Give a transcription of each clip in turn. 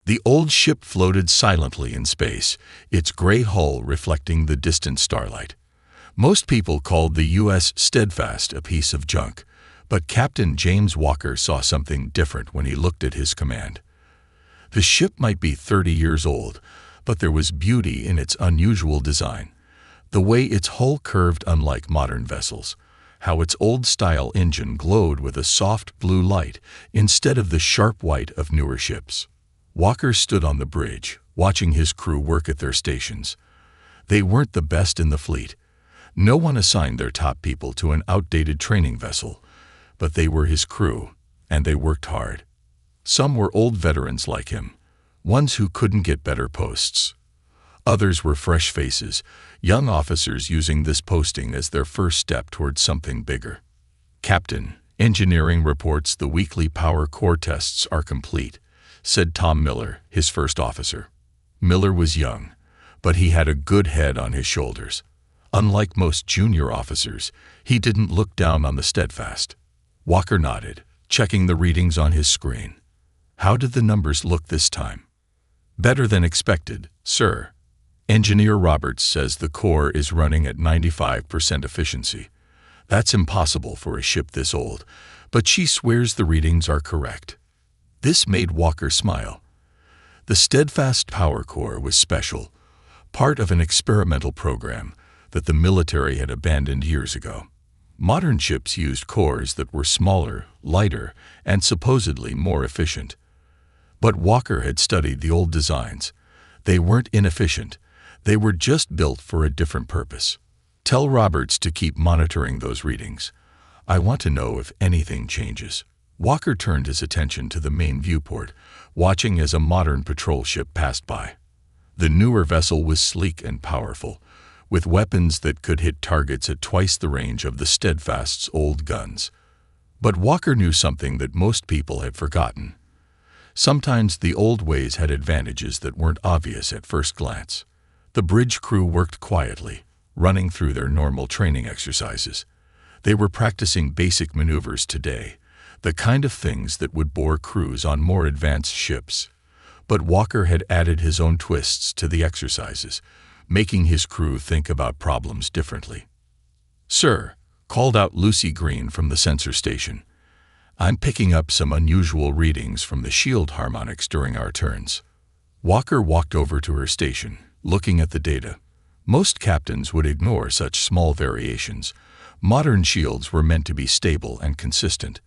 The old ship floated silently in space, its gray hull reflecting the distant starlight. Most people called the U.S. Steadfast a piece of junk, but Captain James Walker saw something different when he looked at his command. The ship might be 30 years old, but there was beauty in its unusual design. The way its hull curved unlike modern vessels, how its old-style engine glowed with a soft blue light instead of the sharp white of newer ships. Walker stood on the bridge, watching his crew work at their stations. They weren't the best in the fleet. No one assigned their top people to an outdated training vessel, but they were his crew, and they worked hard. Some were old veterans like him, ones who couldn't get better posts. Others were fresh faces, young officers using this posting as their first step towards something bigger. "Captain, engineering reports the weekly power core tests are complete," said Tom Miller, his first officer. Miller was young, but he had a good head on his shoulders. Unlike most junior officers, he didn't look down on the Steadfast. Walker nodded, checking the readings on his screen. "How did the numbers look this time?" "Better than expected, sir. Engineer Roberts says the core is running at 95% efficiency. That's impossible for a ship this old, but she swears the readings are correct." This made Walker smile. The Steadfast Power Core was special, part of an experimental program that the military had abandoned years ago. Modern ships used cores that were smaller, lighter, and supposedly more efficient. But Walker had studied the old designs. They weren't inefficient. They were just built for a different purpose. "Tell Roberts to keep monitoring those readings. I want to know if anything changes." Walker turned his attention to the main viewport, watching as a modern patrol ship passed by. The newer vessel was sleek and powerful, with weapons that could hit targets at twice the range of the Steadfast's old guns. But Walker knew something that most people had forgotten. Sometimes the old ways had advantages that weren't obvious at first glance. The bridge crew worked quietly, running through their normal training exercises. They were practicing basic maneuvers today, the kind of things that would bore crews on more advanced ships. But Walker had added his own twists to the exercises, making his crew think about problems differently. "Sir," called out Lucy Green from the sensor station, "I'm picking up some unusual readings from the shield harmonics during our turns." Walker walked over to her station, looking at the data. Most captains would ignore such small variations. Modern shields were meant to be stable and consistent.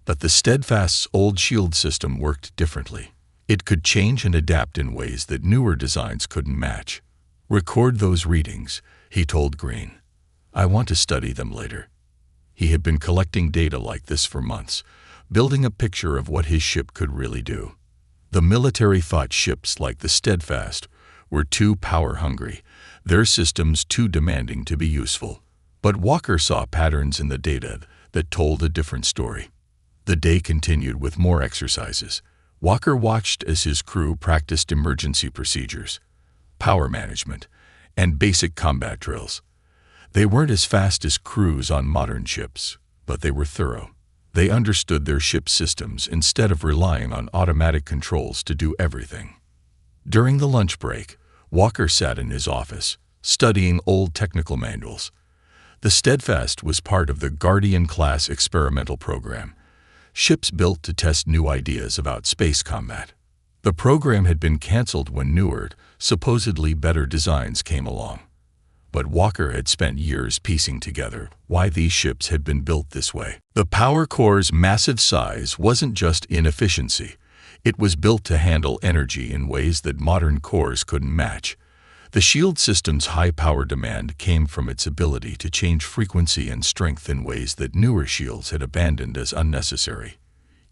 But the Steadfast's old shield system worked differently. It could change and adapt in ways that newer designs couldn't match. "Record those readings," he told Green. "I want to study them later." He had been collecting data like this for months, building a picture of what his ship could really do. The military thought ships like the Steadfast were too power-hungry, their systems too demanding to be useful. But Walker saw patterns in the data that told a different story. The day continued with more exercises. Walker watched as his crew practiced emergency procedures, power management, and basic combat drills. They weren't as fast as crews on modern ships, but they were thorough. They understood their ship's systems instead of relying on automatic controls to do everything. During the lunch break, Walker sat in his office, studying old technical manuals. The Steadfast was part of the Guardian-class experimental program, ships built to test new ideas about space combat. The program had been canceled when newer, supposedly better designs came along. But Walker had spent years piecing together why these ships had been built this way. The power core's massive size wasn't just inefficiency. It was built to handle energy in ways that modern cores couldn't match. The shield system's high power demand came from its ability to change frequency and strength in ways that newer shields had abandoned as unnecessary.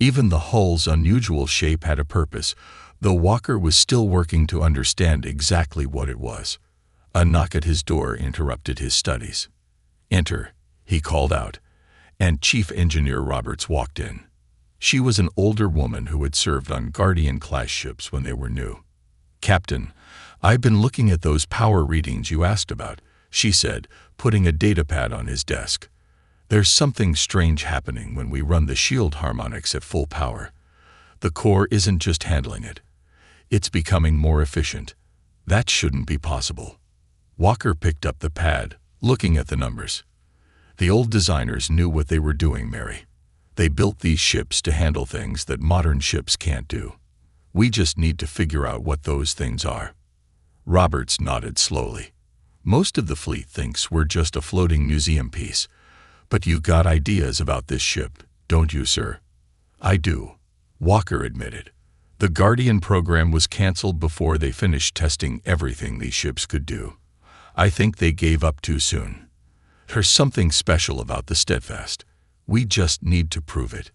Even the hull's unusual shape had a purpose, though Walker was still working to understand exactly what it was. A knock at his door interrupted his studies. "Enter," he called out, and Chief Engineer Roberts walked in. She was an older woman who had served on Guardian-class ships when they were new. "Captain, I've been looking at those power readings you asked about," she said, putting a datapad on his desk. "There's something strange happening when we run the shield harmonics at full power. The core isn't just handling it. It's becoming more efficient. That shouldn't be possible. Walker picked up the pad, looking at the numbers. The old designers knew what they were doing, Mary. They built these ships to handle things that modern ships can't do. We just need to figure out what those things are. Roberts nodded slowly. Most of the fleet thinks we're just a floating museum piece. But you got ideas about this ship, don't you, sir? I do, Walker admitted. The Guardian program was canceled before they finished testing everything these ships could do. I think they gave up too soon. There's something special about the Steadfast. We just need to prove it.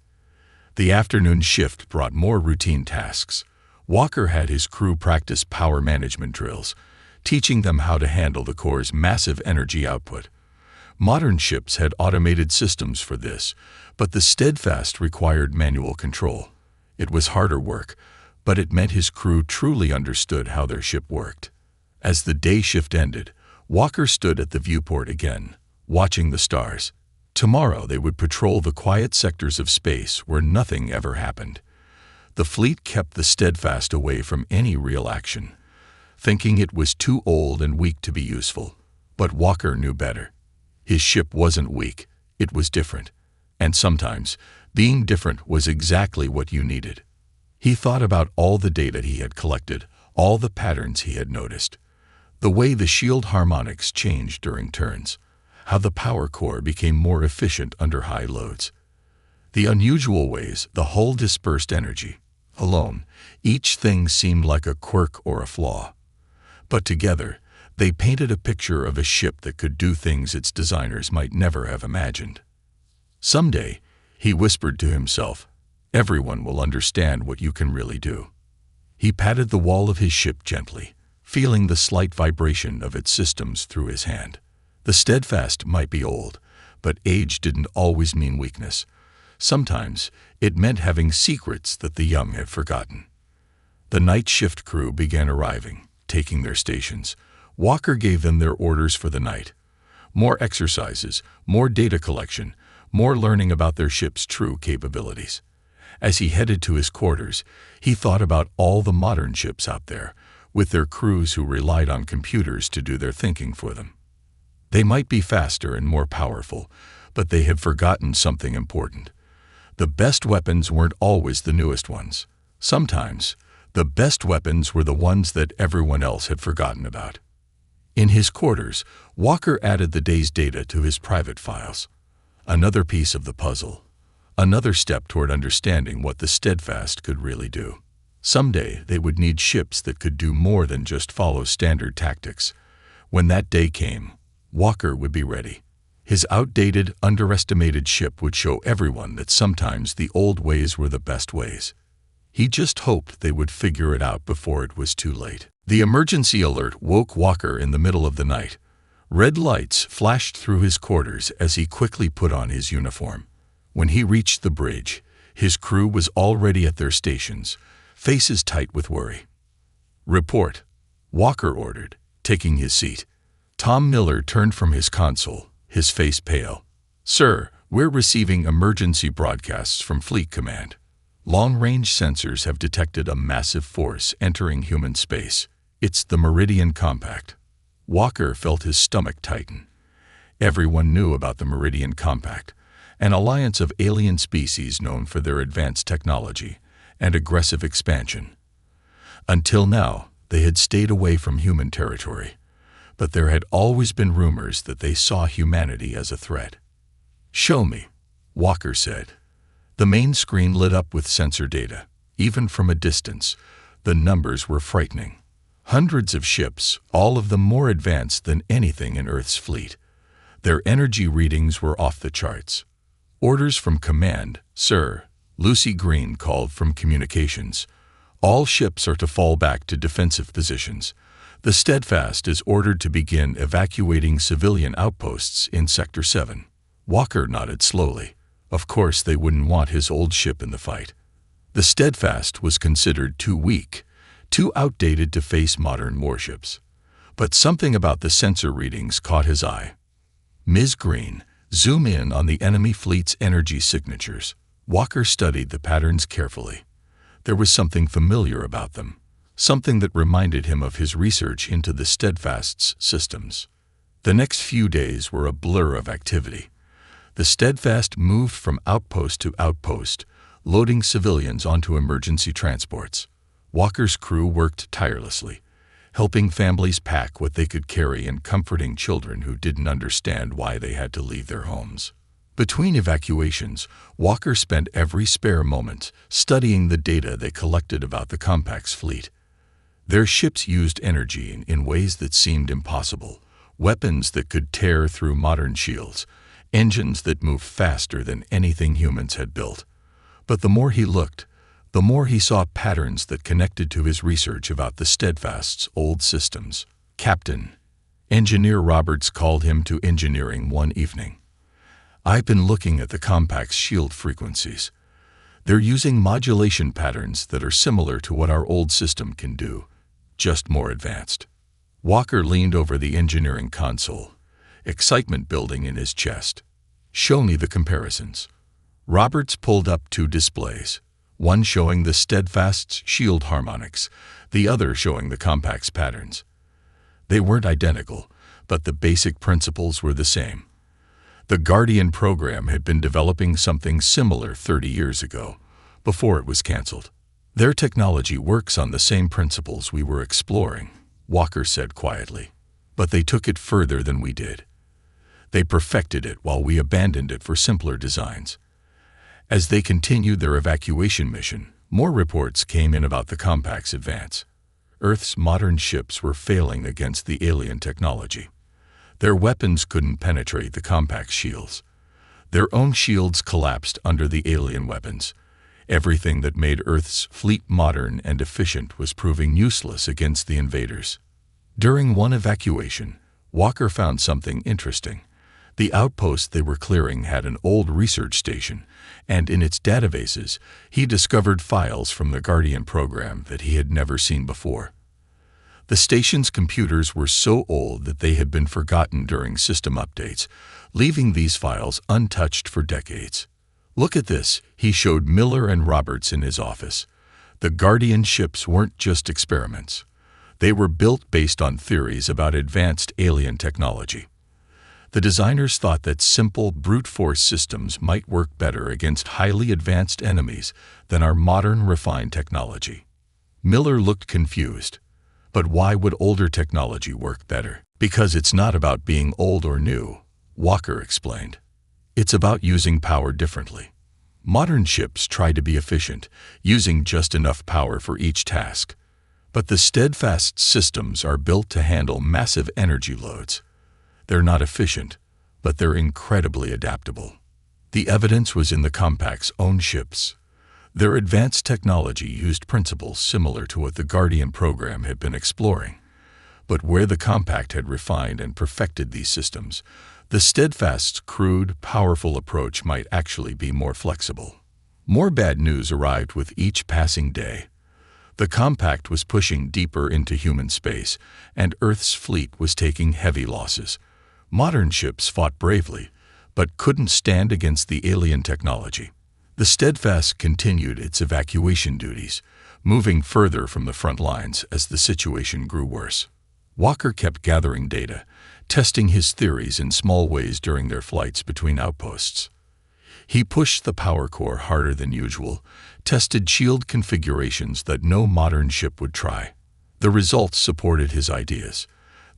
The afternoon shift brought more routine tasks. Walker had his crew practice power management drills, teaching them how to handle the core's massive energy output. Modern ships had automated systems for this, but the Steadfast required manual control. It was harder work, but it meant his crew truly understood how their ship worked. As the day shift ended, Walker stood at the viewport again, watching the stars. Tomorrow they would patrol the quiet sectors of space where nothing ever happened. The fleet kept the Steadfast away from any real action, thinking it was too old and weak to be useful. But Walker knew better. His ship wasn't weak, it was different. And sometimes, being different was exactly what you needed. He thought about all the data he had collected, all the patterns he had noticed. The way the shield harmonics changed during turns, how the power core became more efficient under high loads. The unusual ways the hull dispersed energy. Alone, each thing seemed like a quirk or a flaw. But together, they painted a picture of a ship that could do things its designers might never have imagined. Someday, he whispered to himself, everyone will understand what you can really do. He patted the wall of his ship gently, feeling the slight vibration of its systems through his hand. The Steadfast might be old, but age didn't always mean weakness. Sometimes it meant having secrets that the young had forgotten. The night shift crew began arriving, taking their stations. Walker gave them their orders for the night. More exercises, more data collection, more learning about their ship's true capabilities. As he headed to his quarters, he thought about all the modern ships out there, with their crews who relied on computers to do their thinking for them. They might be faster and more powerful, but they had forgotten something important. The best weapons weren't always the newest ones. Sometimes, the best weapons were the ones that everyone else had forgotten about. In his quarters, Walker added the day's data to his private files. Another piece of the puzzle. Another step toward understanding what the Steadfast could really do. Someday, they would need ships that could do more than just follow standard tactics. When that day came, Walker would be ready. His outdated, underestimated ship would show everyone that sometimes the old ways were the best ways. He just hoped they would figure it out before it was too late. The emergency alert woke Walker in the middle of the night. Red lights flashed through his quarters as he quickly put on his uniform. When he reached the bridge, his crew was already at their stations, faces tight with worry. "Report," Walker ordered, taking his seat. Tom Miller turned from his console, his face pale. "Sir, we're receiving emergency broadcasts from Fleet Command. Long-range sensors have detected a massive force entering human space. It's the Meridian Compact." Walker felt his stomach tighten. Everyone knew about the Meridian Compact, an alliance of alien species known for their advanced technology and aggressive expansion. Until now, they had stayed away from human territory, but there had always been rumors that they saw humanity as a threat. "Show me," Walker said. The main screen lit up with sensor data. Even from a distance, the numbers were frightening. Hundreds of ships, all of them more advanced than anything in Earth's fleet. Their energy readings were off the charts. "Orders from command, sir," Lucy Green called from communications. "All ships are to fall back to defensive positions. The Steadfast is ordered to begin evacuating civilian outposts in Sector 7. Walker nodded slowly. Of course they wouldn't want his old ship in the fight. The Steadfast was considered too weak, too outdated to face modern warships. But something about the sensor readings caught his eye. "Ms. Green, zoom in on the enemy fleet's energy signatures." Walker studied the patterns carefully. There was something familiar about them. something that reminded him of his research into the Steadfast's systems. The next few days were a blur of activity. The Steadfast moved from outpost to outpost, loading civilians onto emergency transports. Walker's crew worked tirelessly, helping families pack what they could carry and comforting children who didn't understand why they had to leave their homes. Between evacuations, Walker spent every spare moment studying the data they collected about the Compact's fleet. Their ships used energy in ways that seemed impossible, weapons that could tear through modern shields, engines that moved faster than anything humans had built. But the more he looked, the more he saw patterns that connected to his research about the Steadfast's old systems. "Captain," Engineer Roberts called him to engineering one evening. "I've been looking at the Compact's shield frequencies. They're using modulation patterns that are similar to what our old system can do, just more advanced." Walker leaned over the engineering console, excitement building in his chest. "Show me the comparisons." Roberts pulled up two displays, one showing the Steadfast's shield harmonics, the other showing the Compact's patterns. They weren't identical, but the basic principles were the same. The Guardian program had been developing something similar 30 years ago, before it was canceled. "Their technology works on the same principles we were exploring," Walker said quietly. "But they took it further than we did. They perfected it while we abandoned it for simpler designs." As they continued their evacuation mission, more reports came in about the Compact's advance. Earth's modern ships were failing against the alien technology. Their weapons couldn't penetrate the Compact's shields. Their own shields collapsed under the alien weapons. Everything that made Earth's fleet modern and efficient was proving useless against the invaders. During one evacuation, Walker found something interesting. The outpost they were clearing had an old research station, and in its databases, he discovered files from the Guardian program that he had never seen before. The station's computers were so old that they had been forgotten during system updates, leaving these files untouched for decades. "Look at this," he showed Miller and Roberts in his office. The Guardian ships weren't just experiments. They were built based on theories about advanced alien technology. The designers thought that simple, brute force systems might work better against highly advanced enemies than our modern, refined technology. Miller looked confused. "But why would older technology work better?" "Because it's not about being old or new," Walker explained. "It's about using power differently. Modern ships try to be efficient, using just enough power for each task. But the Steadfast systems are built to handle massive energy loads. They're not efficient, but they're incredibly adaptable." The evidence was in the Compact's own ships. Their advanced technology used principles similar to what the Guardian program had been exploring. But where the Compact had refined and perfected these systems, the Steadfast's crude, powerful approach might actually be more flexible. More bad news arrived with each passing day. The Compact was pushing deeper into human space, and Earth's fleet was taking heavy losses. Modern ships fought bravely, but couldn't stand against the alien technology. The Steadfast continued its evacuation duties, moving further from the front lines as the situation grew worse. Walker kept gathering data, testing his theories in small ways during their flights between outposts. He pushed the power core harder than usual, tested shield configurations that no modern ship would try. The results supported his ideas.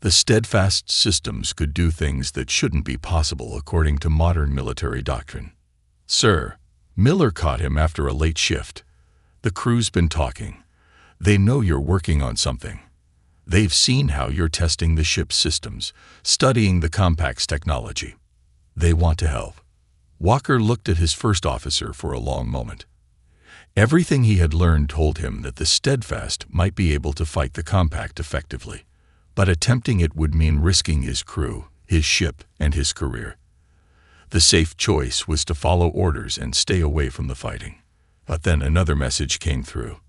The Steadfast systems could do things that shouldn't be possible according to modern military doctrine. "Sir," Miller caught him after a late shift. "The crew's been talking. They know you're working on something. They've seen how you're testing the ship's systems, studying the Compact's technology. They want to help." Walker looked at his first officer for a long moment. Everything he had learned told him that the Steadfast might be able to fight the Compact effectively. But attempting it would mean risking his crew, his ship, and his career. The safe choice was to follow orders and stay away from the fighting. But then another message came through.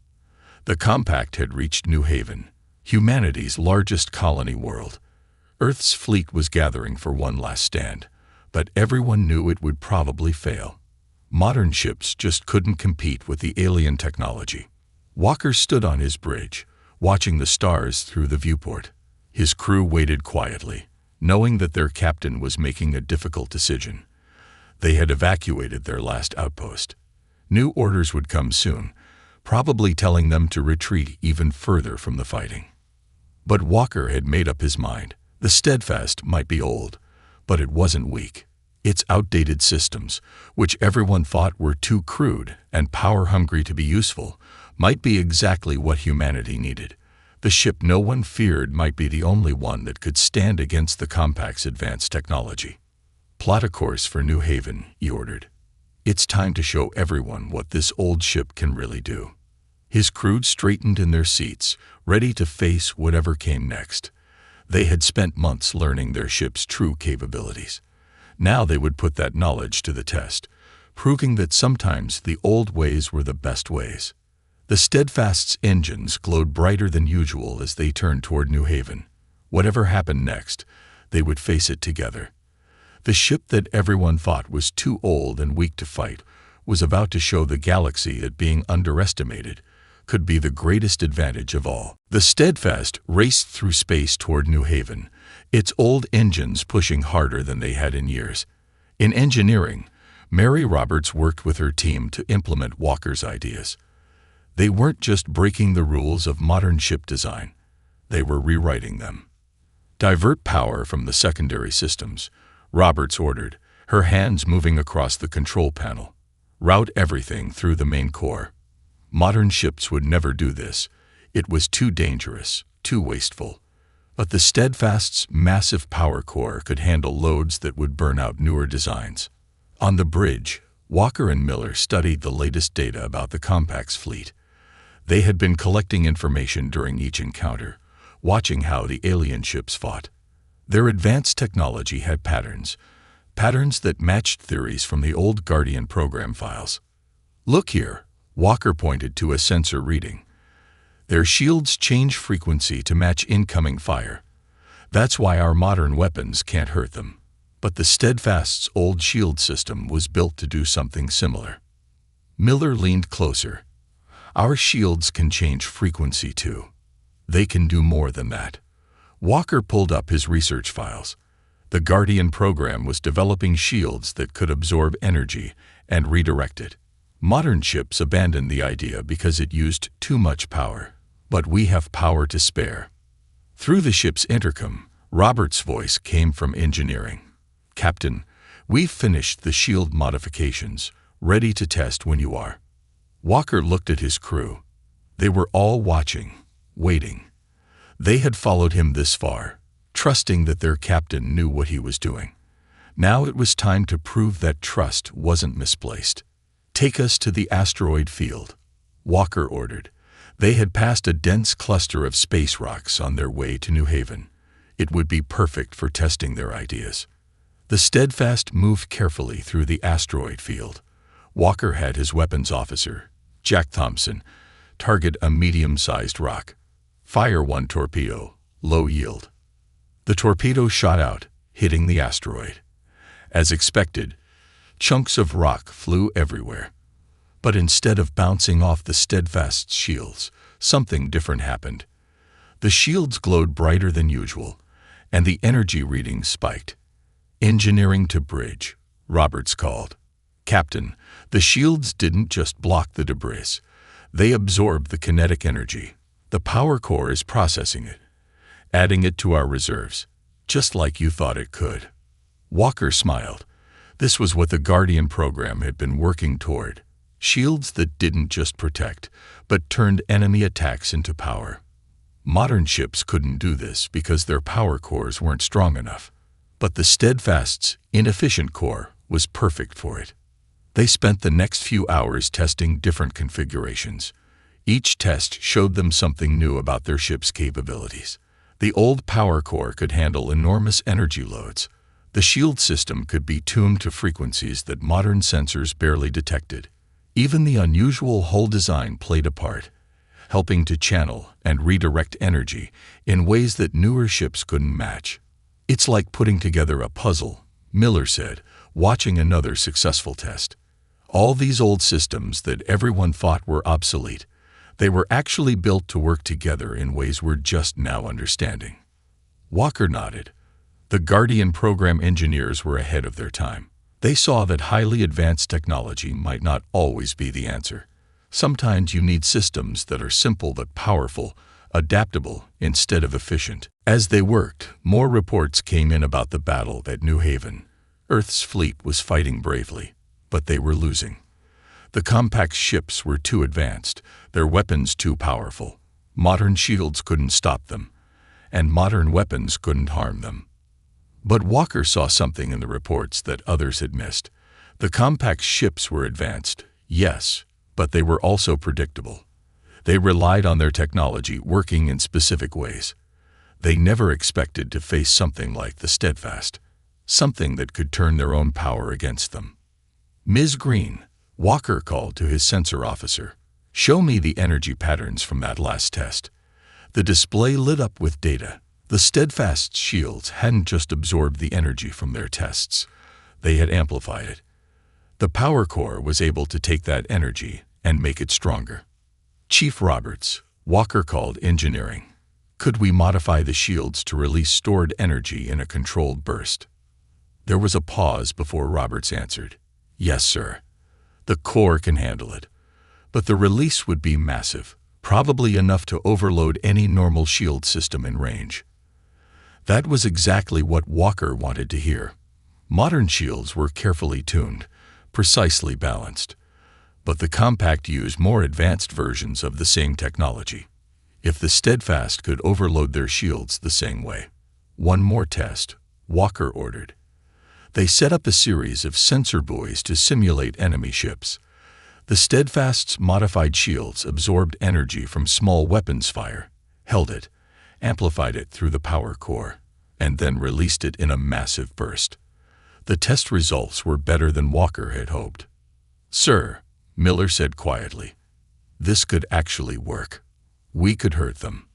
The Compact had reached New Haven, humanity's largest colony world. Earth's fleet was gathering for one last stand, but everyone knew it would probably fail. Modern ships just couldn't compete with the alien technology. Walker stood on his bridge, watching the stars through the viewport. His crew waited quietly, knowing that their captain was making a difficult decision. They had evacuated their last outpost. New orders would come soon, probably telling them to retreat even further from the fighting. But Walker had made up his mind. The Steadfast might be old, but it wasn't weak. Its outdated systems, which everyone thought were too crude and power-hungry to be useful, might be exactly what humanity needed. The ship no one feared might be the only one that could stand against the Compact's advanced technology. "Plot a course for New Haven," he ordered. "It's time to show everyone what this old ship can really do." His crew straightened in their seats, ready to face whatever came next. They had spent months learning their ship's true capabilities. Now they would put that knowledge to the test, proving that sometimes the old ways were the best ways. The Steadfast's engines glowed brighter than usual as they turned toward New Haven. Whatever happened next, they would face it together. The ship that everyone thought was too old and weak to fight was about to show the galaxy that being underestimated could be the greatest advantage of all. The Steadfast raced through space toward New Haven, its old engines pushing harder than they had in years. In engineering, Mary Roberts worked with her team to implement Walker's ideas. They weren't just breaking the rules of modern ship design, they were rewriting them. "Divert power from the secondary systems," Roberts ordered, her hands moving across the control panel. "Route everything through the main core." Modern ships would never do this. It was too dangerous, too wasteful. But the Steadfast's massive power core could handle loads that would burn out newer designs. On the bridge, Walker and Miller studied the latest data about the Compact's fleet. They had been collecting information during each encounter, watching how the alien ships fought. Their advanced technology had patterns that matched theories from the old Guardian program files. "Look here," Walker pointed to a sensor reading. "Their shields change frequency to match incoming fire. That's why our modern weapons can't hurt them. But the Steadfast's old shield system was built to do something similar." Miller leaned closer. "Our shields can change frequency too. They can do more than that." Walker pulled up his research files. The Guardian program was developing shields that could absorb energy and redirect it. Modern ships abandoned the idea because it used too much power. But we have power to spare. Through the ship's intercom, Robert's voice came from engineering. "Captain, we've finished the shield modifications, ready to test when you are." Walker looked at his crew. They were all watching, waiting. They had followed him this far, trusting that their captain knew what he was doing. Now it was time to prove that trust wasn't misplaced. "Take us to the asteroid field," Walker ordered. They had passed a dense cluster of space rocks on their way to New Haven. It would be perfect for testing their ideas. The Steadfast moved carefully through the asteroid field. Walker had his weapons officer, Jack Thompson, target a medium-sized rock. "Fire one torpedo, low yield." The torpedo shot out, hitting the asteroid. As expected, chunks of rock flew everywhere. But instead of bouncing off the Steadfast's shields, something different happened. The shields glowed brighter than usual, and the energy readings spiked. "Engineering to bridge," Roberts called. "Captain, the shields didn't just block the debris. They absorbed the kinetic energy. The power core is processing it, adding it to our reserves, just like you thought it could." Walker smiled. This was what the Guardian program had been working toward. Shields that didn't just protect, but turned enemy attacks into power. Modern ships couldn't do this because their power cores weren't strong enough. But the Steadfast's inefficient core was perfect for it. They spent the next few hours testing different configurations. Each test showed them something new about their ship's capabilities. The old power core could handle enormous energy loads. The shield system could be tuned to frequencies that modern sensors barely detected. Even the unusual hull design played a part, helping to channel and redirect energy in ways that newer ships couldn't match. "It's like putting together a puzzle," Miller said, watching another successful test. All these old systems that everyone thought were obsolete, They were actually built to work together in ways we're just now understanding. Walker nodded. The Guardian program engineers were ahead of their time. They saw that highly advanced technology might not always be the answer. Sometimes you need systems that are simple but powerful, adaptable instead of efficient. As they worked, more reports came in about the battle at New Haven. Earth's fleet was fighting bravely, but they were losing. The compact ships were too advanced, their weapons too powerful. Modern shields couldn't stop them, and modern weapons couldn't harm them. But Walker saw something in the reports that others had missed. The compact ships were advanced, yes, but they were also predictable. They relied on their technology working in specific ways. They never expected to face something like the Steadfast, something that could turn their own power against them. "Ms. Green," Walker called to his sensor officer, "show me the energy patterns from that last test." The display lit up with data. The Steadfast's shields hadn't just absorbed the energy from their tests. They had amplified it. The power core was able to take that energy and make it stronger. "Chief Roberts," Walker called engineering, "could we modify the shields to release stored energy in a controlled burst?" There was a pause before Roberts answered, "Yes, sir. The core can handle it. But the release would be massive, probably enough to overload any normal shield system in range." That was exactly what Walker wanted to hear. Modern shields were carefully tuned, precisely balanced. But the compact used more advanced versions of the same technology. If the Steadfast could overload their shields the same way. "One more test," Walker ordered. They set up a series of sensor buoys to simulate enemy ships. The Steadfast's modified shields absorbed energy from small weapons fire, held it, amplified it through the power core, and then released it in a massive burst. The test results were better than Walker had hoped. "Sir," Miller said quietly, "this could actually work. We could hurt them."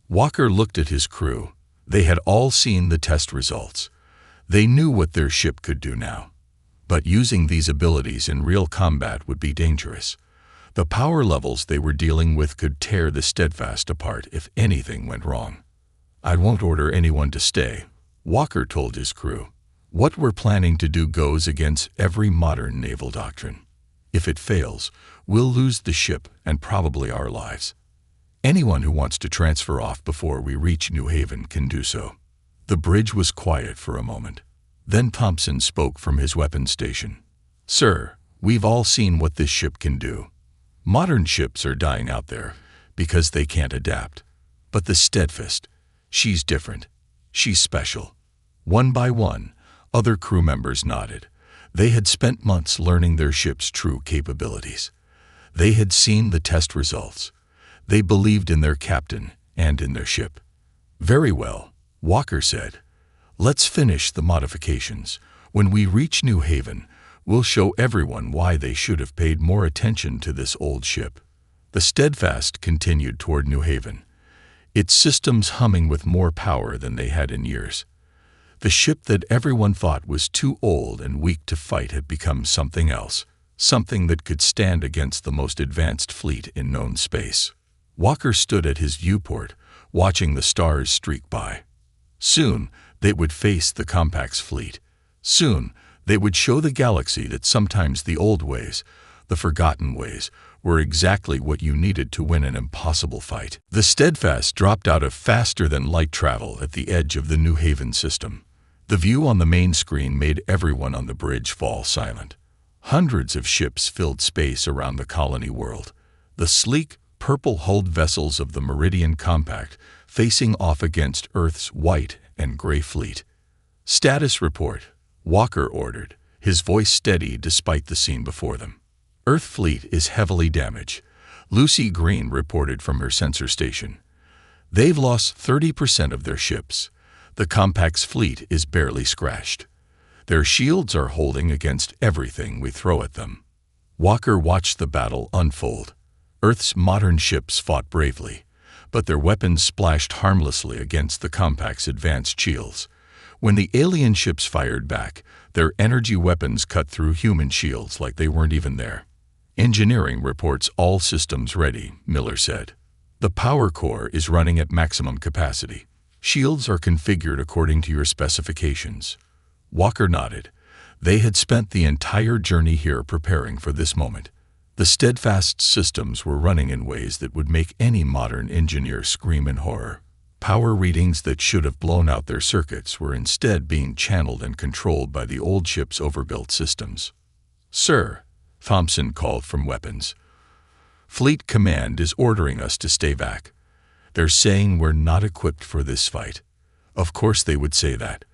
Walker looked at his crew. They had all seen the test results. They knew what their ship could do now. But using these abilities in real combat would be dangerous. The power levels they were dealing with could tear the Steadfast apart if anything went wrong. "I won't order anyone to stay," Walker told his crew. "What we're planning to do goes against every modern naval doctrine. If it fails, we'll lose the ship and probably our lives. Anyone who wants to transfer off before we reach New Haven can do so." The bridge was quiet for a moment. Then Thompson spoke from his weapons station. "Sir, we've all seen what this ship can do. Modern ships are dying out there because they can't adapt. But the Steadfast, she's different. She's special." One by one, other crew members nodded. They had spent months learning their ship's true capabilities. They had seen the test results. They believed in their captain and in their ship. "Very well," Walker said. "Let's finish the modifications. When we reach New Haven, we'll show everyone why they should have paid more attention to this old ship." The Steadfast continued toward New Haven, its systems humming with more power than they had in years. The ship that everyone thought was too old and weak to fight had become something else, something that could stand against the most advanced fleet in known space. Walker stood at his viewport, watching the stars streak by. Soon, they would face the compact's fleet. Soon, they would show the galaxy that sometimes the old ways, the forgotten ways, were exactly what you needed to win an impossible fight. The Steadfast dropped out of faster-than-light travel at the edge of the New Haven system. The view on the main screen made everyone on the bridge fall silent. Hundreds of ships filled space around the colony world. The sleek, purple-hulled vessels of the Meridian Compact facing off against Earth's white and gray fleet. "Status report," Walker ordered, his voice steady despite the scene before them. "Earth fleet is heavily damaged," Lucy Green reported from her sensor station. "They've lost 30% of their ships. The compact's fleet is barely scratched. Their shields are holding against everything we throw at them." Walker watched the battle unfold. Earth's modern ships fought bravely, but their weapons splashed harmlessly against the compact's advanced shields. When the alien ships fired back, their energy weapons cut through human shields like they weren't even there. Engineering reports all systems ready, Miller said. The power core is running at maximum capacity. Shields are configured according to your specifications. Walker nodded. They had spent the entire journey here preparing for this moment. The steadfast systems were running in ways that would make any modern engineer scream in horror. Power readings that should have blown out their circuits were instead being channeled and controlled by the old ship's overbuilt systems. "Sir," Thompson called from weapons. "Fleet Command is ordering us to stay back. They're saying we're not equipped for this fight." Of course they would say that.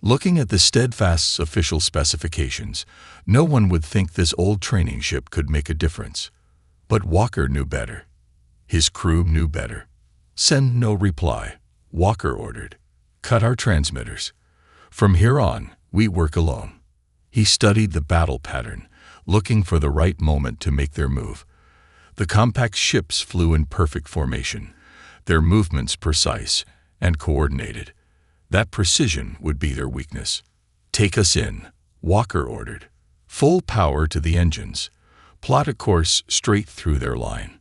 Looking at the Steadfast's official specifications, no one would think this old training ship could make a difference. But Walker knew better. His crew knew better. "Send no reply," Walker ordered. "Cut our transmitters. From here on, we work alone." He studied the battle pattern, looking for the right moment to make their move. The compact ships flew in perfect formation, their movements precise and coordinated. That precision would be their weakness. "Take us in," Walker ordered. "Full power to the engines. Plot a course straight through their line."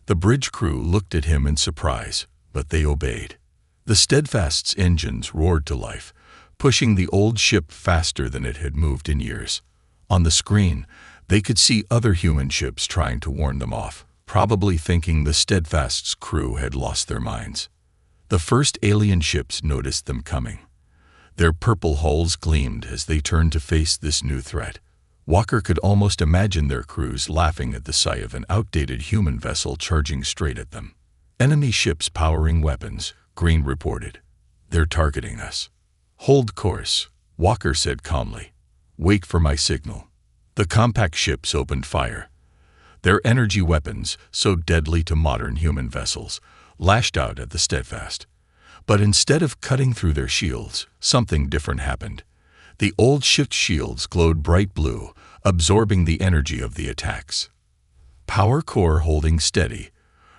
The bridge crew looked at him in surprise, but they obeyed. The Steadfast's engines roared to life, pushing the old ship faster than it had moved in years. On the screen, they could see other human ships trying to warn them off, probably thinking the Steadfast's crew had lost their minds. The first alien ships noticed them coming. Their purple hulls gleamed as they turned to face this new threat. Walker could almost imagine their crews laughing at the sight of an outdated human vessel charging straight at them. "Enemy ships powering weapons," Green reported. "They're targeting us." "Hold course," Walker said calmly. "Wait for my signal." The compact ships opened fire. Their energy weapons, so deadly to modern human vessels, lashed out at the Steadfast. But instead of cutting through their shields, something different happened. The old ship's shields glowed bright blue, absorbing the energy of the attacks. "Power core holding steady,"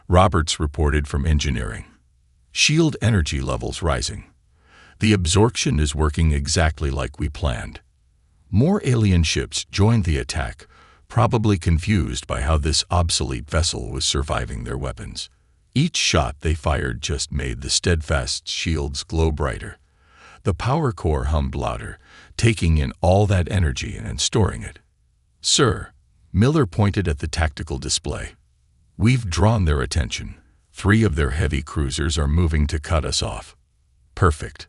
Roberts reported from engineering. "Shield energy levels rising. The absorption is working exactly like we planned." More alien ships joined the attack, probably confused by how this obsolete vessel was surviving their weapons. Each shot they fired just made the Steadfast's shields glow brighter. The power core hummed louder, taking in all that energy and storing it. "Sir," Miller pointed at the tactical display. "We've drawn their attention. 3 of their heavy cruisers are moving to cut us off." "Perfect."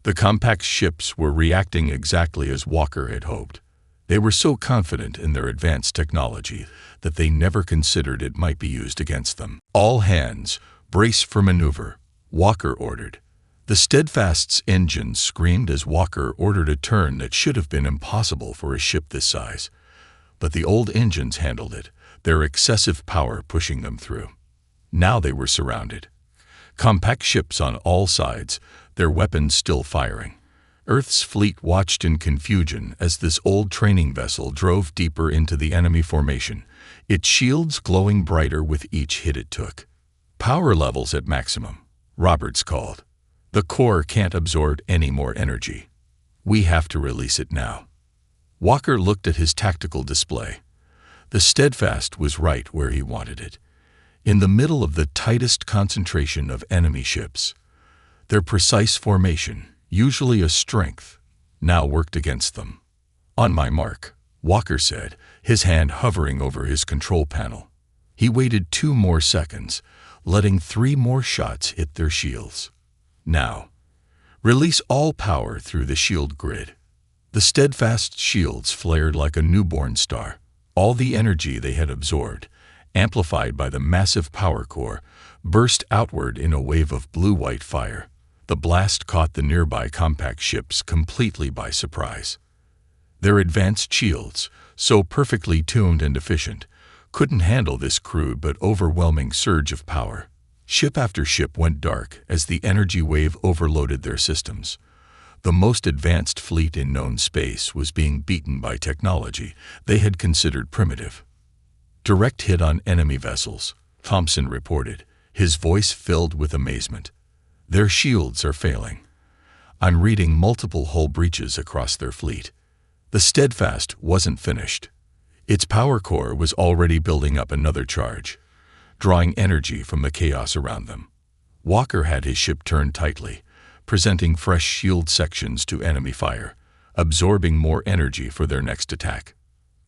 The compact ships were reacting exactly as Walker had hoped. They were so confident in their advanced technology that they never considered it might be used against them. "All hands, brace for maneuver," Walker ordered. The Steadfast's engines screamed as Walker ordered a turn that should have been impossible for a ship this size. But the old engines handled it, their excessive power pushing them through. Now they were surrounded. Compact ships on all sides, their weapons still firing. Earth's fleet watched in confusion as this old training vessel drove deeper into the enemy formation, its shields glowing brighter with each hit it took. "Power levels at maximum," Roberts called. "The core can't absorb any more energy. We have to release it now." Walker looked at his tactical display. The Steadfast was right where he wanted it, in the middle of the tightest concentration of enemy ships. Their precise formation, usually a strength, now worked against them. "On my mark," Walker said, his hand hovering over his control panel. He waited 2 more seconds, letting 3 more shots hit their shields. "Now, release all power through the shield grid." The Steadfast shields flared like a newborn star. All the energy they had absorbed, amplified by the massive power core, burst outward in a wave of blue-white fire. The blast caught the nearby compact ships completely by surprise. Their advanced shields, so perfectly tuned and efficient, couldn't handle this crude but overwhelming surge of power. Ship after ship went dark as the energy wave overloaded their systems. The most advanced fleet in known space was being beaten by technology they had considered primitive. "Direct hit on enemy vessels," Thompson reported, his voice filled with amazement. "Their shields are failing. I'm reading multiple hull breaches across their fleet." The Steadfast wasn't finished. Its power core was already building up another charge, drawing energy from the chaos around them. Walker had his ship turned tightly, presenting fresh shield sections to enemy fire, absorbing more energy for their next attack.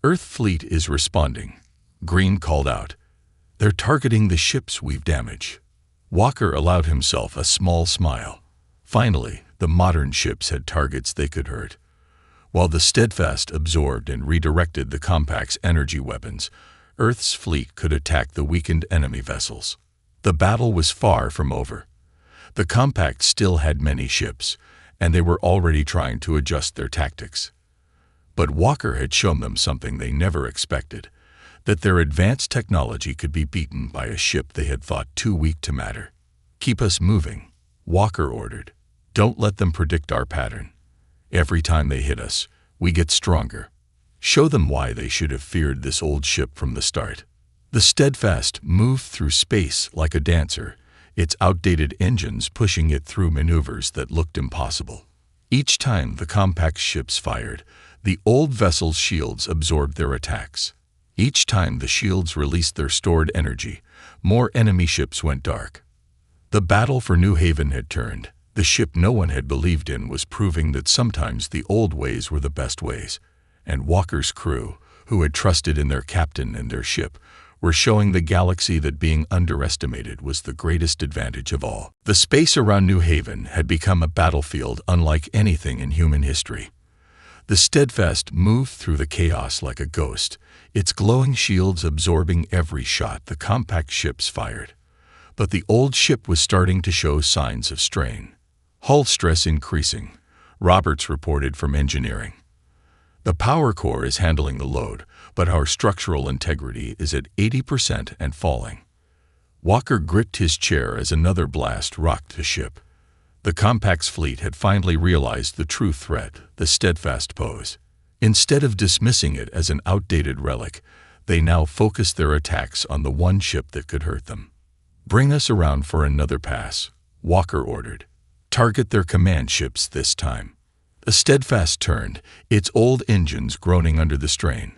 Earth fleet is responding, Green called out. They're targeting the ships we've damaged. Walker allowed himself a small smile. Finally, the modern ships had targets they could hurt. While the Steadfast absorbed and redirected the Compact's energy weapons, Earth's fleet could attack the weakened enemy vessels. The battle was far from over. The Compact still had many ships, and they were already trying to adjust their tactics. But Walker had shown them something they never expected, that their advanced technology could be beaten by a ship they had thought too weak to matter. "Keep us moving," Walker ordered. "Don't let them predict our pattern. Every time they hit us, we get stronger. Show them why they should have feared this old ship from the start." The Steadfast moved through space like a dancer, its outdated engines pushing it through maneuvers that looked impossible. Each time the Compact ships fired, the old vessel's shields absorbed their attacks. Each time the shields released their stored energy, more enemy ships went dark. The battle for New Haven had turned. The ship no one had believed in was proving that sometimes the old ways were the best ways, and Walker's crew, who had trusted in their captain and their ship, were showing the galaxy that being underestimated was the greatest advantage of all. The space around New Haven had become a battlefield unlike anything in human history. The Steadfast moved through the chaos like a ghost, its glowing shields absorbing every shot the Compact ships fired. But the old ship was starting to show signs of strain. Hull stress increasing, Roberts reported from engineering. "The power core is handling the load, but our structural integrity is at 80% and falling." Walker gripped his chair as another blast rocked the ship. The Compact's fleet had finally realized the true threat the Steadfast posed. Instead of dismissing it as an outdated relic, they now focused their attacks on the one ship that could hurt them. "Bring us around for another pass," Walker ordered. "Target their command ships this time." The Steadfast turned, its old engines groaning under the strain.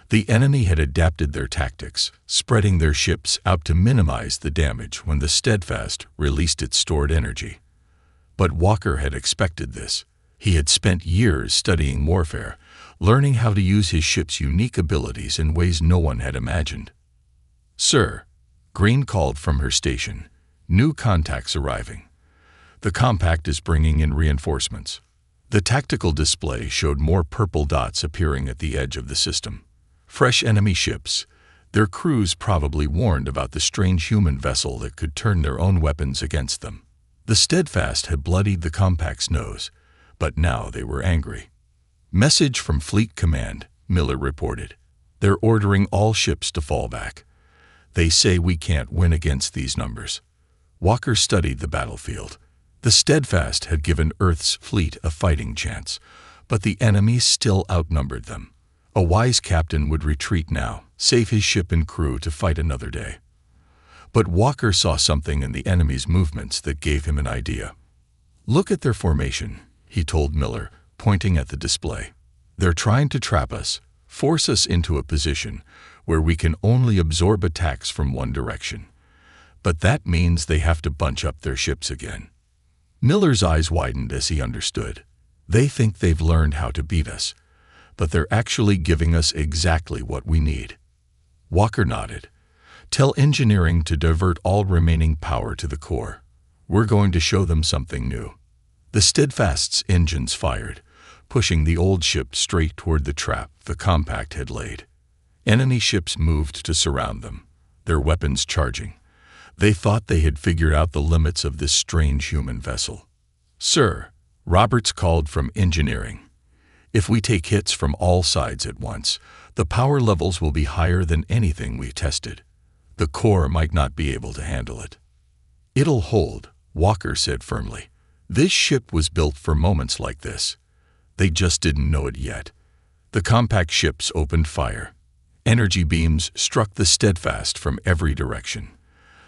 The enemy had adapted their tactics, spreading their ships out to minimize the damage when the Steadfast released its stored energy. But Walker had expected this. He had spent years studying warfare, learning how to use his ship's unique abilities in ways no one had imagined. "Sir," Green called from her station, "new contacts arriving. The Compact is bringing in reinforcements." The tactical display showed more purple dots appearing at the edge of the system. Fresh enemy ships, their crews probably warned about the strange human vessel that could turn their own weapons against them. The Steadfast had bloodied the Compact's nose, but now they were angry. "Message from Fleet Command," Miller reported. "They're ordering all ships to fall back. They say we can't win against these numbers." Walker studied the battlefield. The Steadfast had given Earth's fleet a fighting chance, but the enemy still outnumbered them. A wise captain would retreat now, save his ship and crew to fight another day. But Walker saw something in the enemy's movements that gave him an idea. "Look at their formation," he told Miller, pointing at the display. "They're trying to trap us, force us into a position where we can only absorb attacks from one direction. But that means they have to bunch up their ships again." Miller's eyes widened as he understood. "They think they've learned how to beat us, but they're actually giving us exactly what we need." Walker nodded. "Tell engineering to divert all remaining power to the core. We're going to show them something new." The Steadfast's engines fired, pushing the old ship straight toward the trap the Compact had laid. Enemy ships moved to surround them, their weapons charging. They thought they had figured out the limits of this strange human vessel. "Sir," Roberts called from engineering, "if we take hits from all sides at once, the power levels will be higher than anything we tested. The core might not be able to handle it." "It'll hold," Walker said firmly. "This ship was built for moments like this. They just didn't know it yet." The Compact ships opened fire. Energy beams struck the Steadfast from every direction.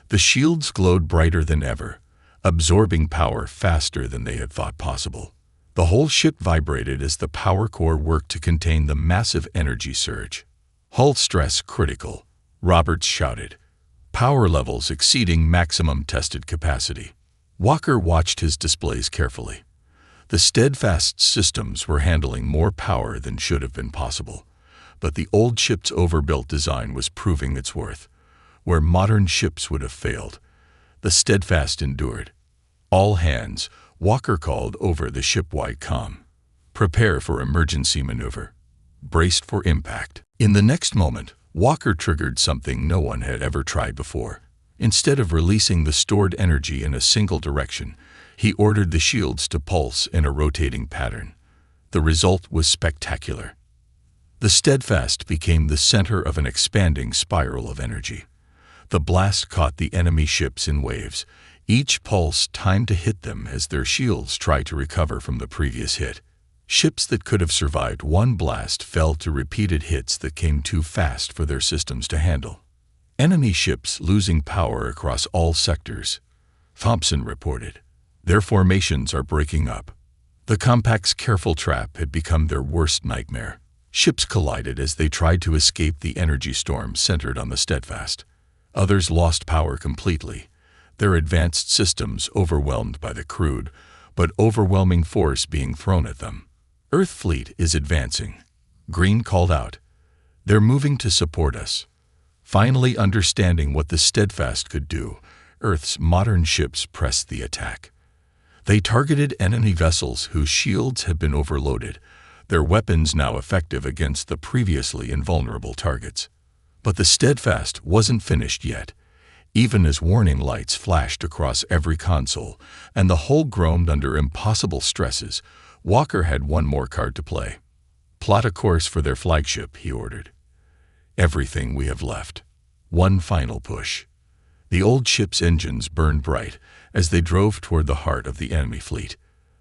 The shields glowed brighter than ever, absorbing power faster than they had thought possible. The whole ship vibrated as the power core worked to contain the massive energy surge. Hull stress critical, Roberts shouted. Power levels exceeding maximum tested capacity. Walker watched his displays carefully. The steadfast systems were handling more power than should have been possible, but the old ship's overbuilt design was proving its worth. Where modern ships would have failed, the steadfast endured. All hands, Walker called over the ship-wide comm. Prepare for emergency maneuver. Braced for impact. In the next moment, Walker triggered something no one had ever tried before. Instead of releasing the stored energy in a single direction, he ordered the shields to pulse in a rotating pattern. The result was spectacular. The steadfast became the center of an expanding spiral of energy. The blast caught the enemy ships in waves, each pulse timed to hit them as their shields tried to recover from the previous hit. Ships that could have survived one blast fell to repeated hits that came too fast for their systems to handle. Enemy ships losing power across all sectors. Thompson reported. Their formations are breaking up. The compact's careful trap had become their worst nightmare. Ships collided as they tried to escape the energy storm centered on the steadfast. Others lost power completely, their advanced systems overwhelmed by the crude but overwhelming force being thrown at them. Earth fleet is advancing. Green called out. They're moving to support us. Finally understanding what the steadfast could do, Earth's modern ships pressed the attack. They targeted enemy vessels whose shields had been overloaded, their weapons now effective against the previously invulnerable targets. But the steadfast wasn't finished yet. Even as warning lights flashed across every console and the hull groaned under impossible stresses, Walker had one more card to play. Plot a course for their flagship, he ordered. Everything we have left. One final push. The old ship's engines burned bright as they drove toward the heart of the enemy fleet.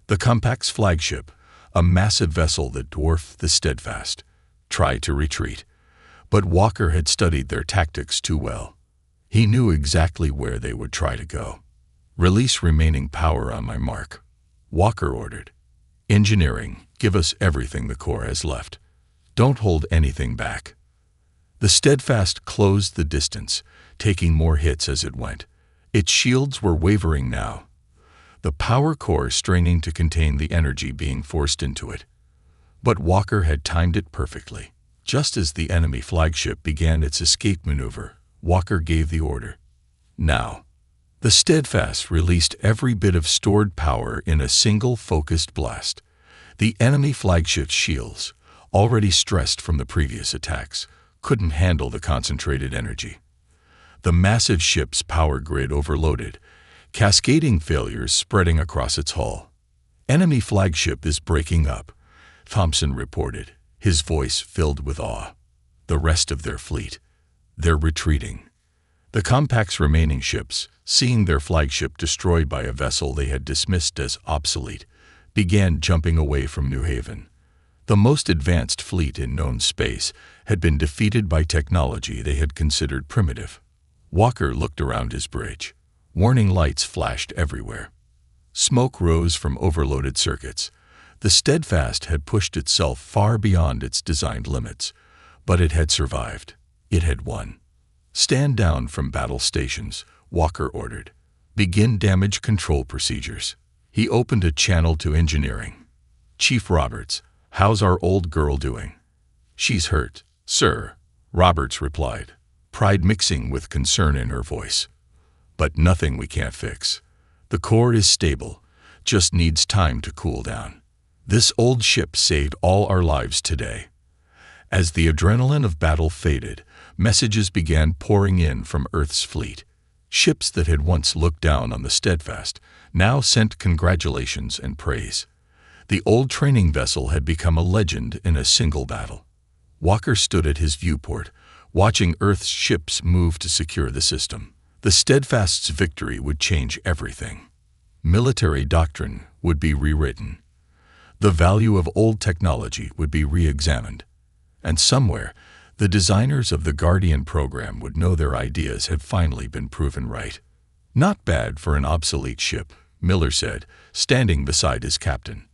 The compact's flagship, a massive vessel that dwarfed the steadfast, tried to retreat. But Walker had studied their tactics too well. He knew exactly where they would try to go. Release remaining power on my mark, Walker ordered. Engineering, give us everything the Corps has left. Don't hold anything back. The steadfast closed the distance, taking more hits as it went. Its shields were wavering now, the power core straining to contain the energy being forced into it. But Walker had timed it perfectly. Just as the enemy flagship began its escape maneuver, Walker gave the order. Now. The steadfast released every bit of stored power in a single focused blast. The enemy flagship's shields, already stressed from the previous attacks, couldn't handle the concentrated energy. The massive ship's power grid overloaded, cascading failures spreading across its hull. Enemy flagship is breaking up, Thompson reported, his voice filled with awe. The rest of their fleet. They're retreating. The compact's remaining ships, seeing their flagship destroyed by a vessel they had dismissed as obsolete, began jumping away from New Haven. The most advanced fleet in known space had been defeated by technology they had considered primitive. Walker looked around his bridge. Warning lights flashed everywhere. Smoke rose from overloaded circuits. The steadfast had pushed itself far beyond its designed limits, but it had survived. It had won. Stand down from battle stations, Walker ordered. Begin damage control procedures. He opened a channel to engineering. Chief Roberts, how's our old girl doing? She's hurt, sir, Roberts replied, pride mixing with concern in her voice. But nothing we can't fix. The core is stable, just needs time to cool down. This old ship saved all our lives today. As the adrenaline of battle faded, messages began pouring in from Earth's fleet. Ships that had once looked down on the steadfast now sent congratulations and praise. The old training vessel had become a legend in a single battle. Walker stood at his viewport, watching Earth's ships move to secure the system. The steadfast's victory would change everything. Military doctrine would be rewritten. The value of old technology would be re-examined. And somewhere, the designers of the Guardian program would know their ideas had finally been proven right. Not bad for an obsolete ship, Miller said, standing beside his captain.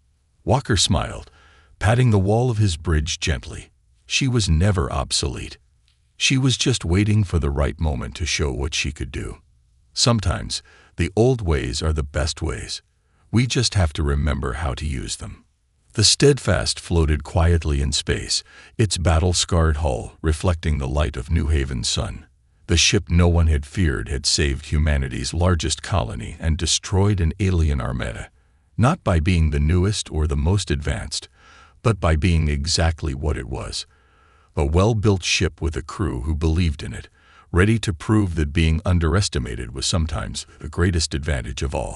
Walker smiled, patting the wall of his bridge gently. She was never obsolete. She was just waiting for the right moment to show what she could do. Sometimes, the old ways are the best ways. We just have to remember how to use them. The Steadfast floated quietly in space, its battle-scarred hull reflecting the light of New Haven's sun. The ship no one had feared had saved humanity's largest colony and destroyed an alien armada, not by being the newest or the most advanced, but by being exactly what it was: a well-built ship with a crew who believed in it, ready to prove that being underestimated was sometimes the greatest advantage of all.